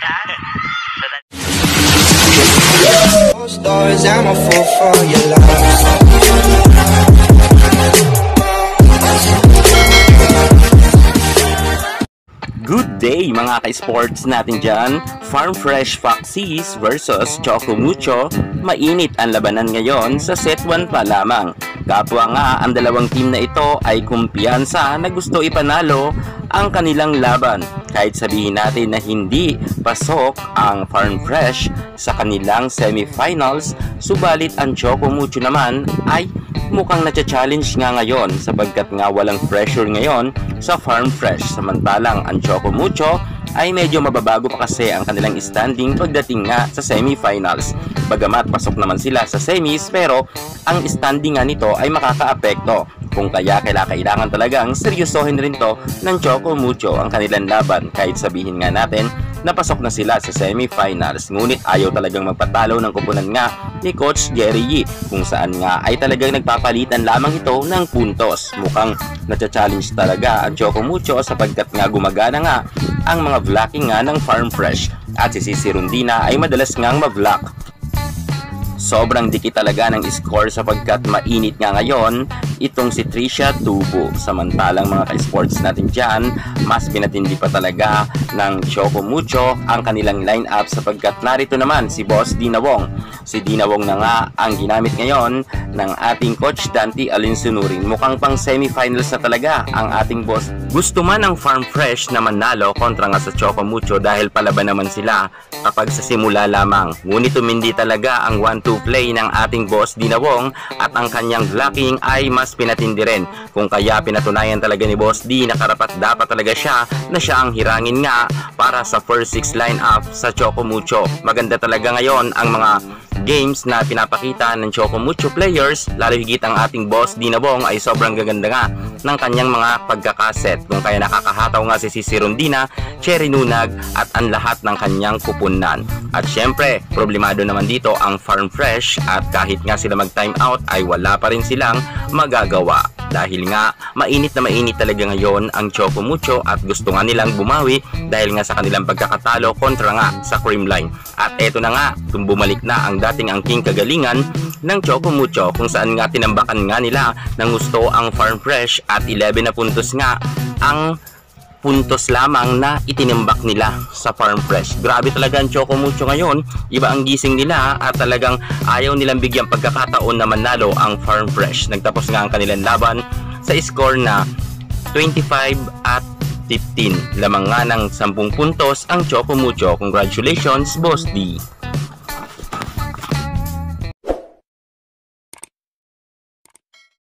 that. Stars, I'm a fool for your love. Good day mga ka-sports natin dyan. Farm Fresh Foxies versus Choco Mucho. Mainit ang labanan ngayon sa set 1 pa lamang. Kapwa nga ang dalawang team na ito ay kumpiyansa na gusto ipanalo ang kanilang laban. Kahit sabihin natin na hindi pasok ang Farm Fresh sa kanilang semifinals, subalit ang Choco Mucho naman ay mukhang na-challenge nga ngayon sapagkat nga walang pressure ngayon sa Farm Fresh. Samantalang ang Choco Mucho ay medyo mababago pa kasi ang kanilang standing pagdating nga sa semifinals. Bagamat pasok naman sila sa semis, pero ang standing nga nito ay makaka-apekto. Kung kaya kailangan talagang seryosohin rin to ng Choco Mucho ang kanilang laban. Kahit sabihin nga natin na pasok na sila sa semifinals, ngunit ayaw talagang magpatalo ng kupunan nga ni Coach Jerry Yee, kung saan nga ay talagang nagpapalitan lamang ito ng puntos. Mukhang na-challenge talaga ang Choco Mucho sapagkat nga gumagana nga ang mga blocking nga ng Farm Fresh at si Sisi Rondina ay madalas ngang ma-block. Sobrang dikit talaga ng score sapagkat mainit nga ngayon itong si Trisha Tubo. Samantalang mga ka-sports natin dyan, mas pinatindi pa talaga ng Choco Mucho ang kanilang lineup sapagkat narito naman si Boss Dina Wong. Si Dina Wong na nga ang ginamit ngayon ng ating Coach Dante Alinsunurin. Mukhang pang semifinals na talaga ang ating boss. Gusto man ang Farm Fresh na manalo kontra nga sa Choco Mucho dahil palaban naman sila kapag sa simula lamang. Ngunit tumindi talaga ang 1-2 play ng ating boss Dina Wong at ang kanyang blocking ay mas pinatindi rin. Kung kaya pinatunayan talaga ni Boss D na karapat dapat talaga siya na siya ang hirangin nga para sa first 6 lineup sa Choco Mucho. Maganda talaga ngayon ang mga games na pinapakita ng Choco Mucho players, lalo higit ang ating boss Dina Wong ay sobrang gaganda nga ng kanyang mga pagkakaset. Kung kaya nakakahataw nga si Sisi Rondina, Cherry Nunag at ang lahat ng kanyang kupunan. At syempre, problemado naman dito ang Farm Fresh at kahit nga sila mag-time out ay wala pa rin silang magagawa. Dahil nga mainit na mainit talaga ngayon ang Choco Mucho at gusto nga nilang bumawi dahil nga sa kanilang pagkakatalo kontra nga sa Creamline. At eto na nga, kung bumalik na ang dating angking kagalingan ng Choco Mucho kung saan nga tinambakan nga nila ng gusto ang Farm Fresh at 11 na puntos nga ang puntos lamang na itinimbak nila sa Farm Fresh. Grabe talaga ang Choco Mucho ngayon. Iba ang gising nila at talagang ayaw nilang bigyang pagkakataon na manalo ang Farm Fresh. Nagtapos nga ang kanilang laban sa score na 25-15. Lamang nga ng 10 puntos ang Choco Mucho. Congratulations, Boss D!